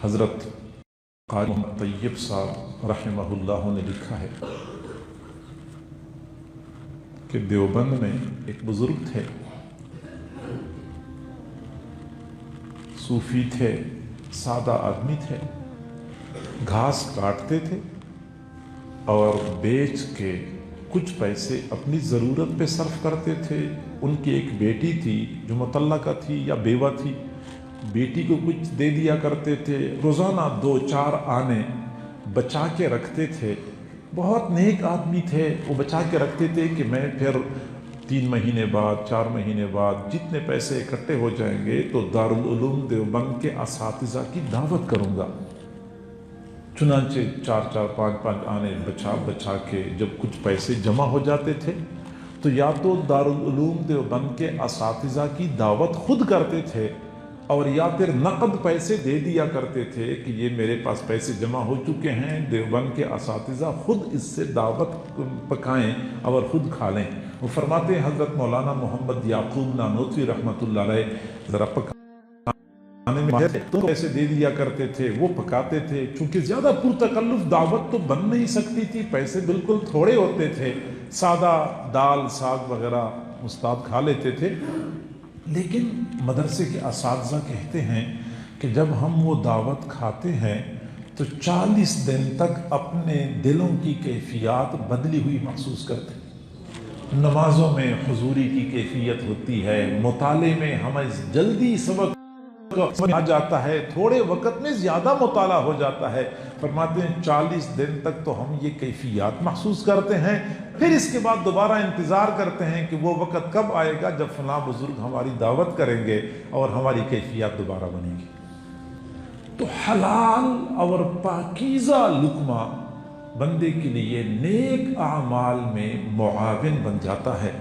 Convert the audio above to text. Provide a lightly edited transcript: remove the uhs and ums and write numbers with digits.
حضرت قاری محمد طیب صاحب رحمہ اللہ نے لکھا ہے کہ دیوبند میں ایک بزرگ تھے، صوفی تھے، سادہ آدمی تھے، گھاس کاٹتے تھے اور بیچ کے کچھ پیسے اپنی ضرورت پہ صرف کرتے تھے۔ ان کی ایک بیٹی تھی جو مطلقہ تھی یا بیوہ تھی، بیٹی کو کچھ دے دیا کرتے تھے، روزانہ 2-4 آنے بچا کے رکھتے تھے۔ بہت نیک آدمی تھے، وہ بچا کے رکھتے تھے کہ میں پھر 3 مہینے بعد 4 مہینے بعد جتنے پیسے اکٹھے ہو جائیں گے تو دارالعلوم دیوبند کے اساتذہ کی دعوت کروں گا۔ چنانچہ 4-4 5-5 آنے بچا کے جب کچھ پیسے جمع ہو جاتے تھے تو یا تو دارالعلوم دیوبند کے اساتذہ کی دعوت خود کرتے تھے اور یا پھر نقد پیسے دے دیا کرتے تھے کہ یہ میرے پاس پیسے جمع ہو چکے ہیں، دیوبند کے اساتذہ خود اس سے دعوت پکائیں اور خود کھا لیں۔ وہ فرماتے ہیں حضرت مولانا محمد یعقوب نانوتوی رحمۃ اللہ علیہ ذرا تو پیسے دے دیا کرتے تھے، وہ پکاتے تھے۔ چونکہ زیادہ پرتکلف دعوت تو بن نہیں سکتی تھی، پیسے بالکل تھوڑے ہوتے تھے، سادہ دال ساگ وغیرہ استاد کھا لیتے تھے۔ لیکن مدرسے کے اساتذہ کہتے ہیں کہ جب ہم وہ دعوت کھاتے ہیں تو 40 دن تک اپنے دلوں کی کیفیات بدلی ہوئی محسوس کرتے ہیں۔ نمازوں میں حضوری کی کیفیت ہوتی ہے، مطالعے میں ہمیں جلدی سبق سمجھ آ جاتا ہے، تھوڑے وقت میں زیادہ مطالعہ ہو جاتا ہے۔ فرماتے ہیں 40 دن تک تو ہم یہ کیفیات محسوس کرتے ہیں، پھر اس کے بعد دوبارہ انتظار کرتے ہیں کہ وہ وقت کب آئے گا جب فلاں بزرگ ہماری دعوت کریں گے اور ہماری کیفیات دوبارہ بنے گی۔ تو حلال اور پاکیزہ لقمہ بندے کے لیے نیک اعمال میں معاون بن جاتا ہے۔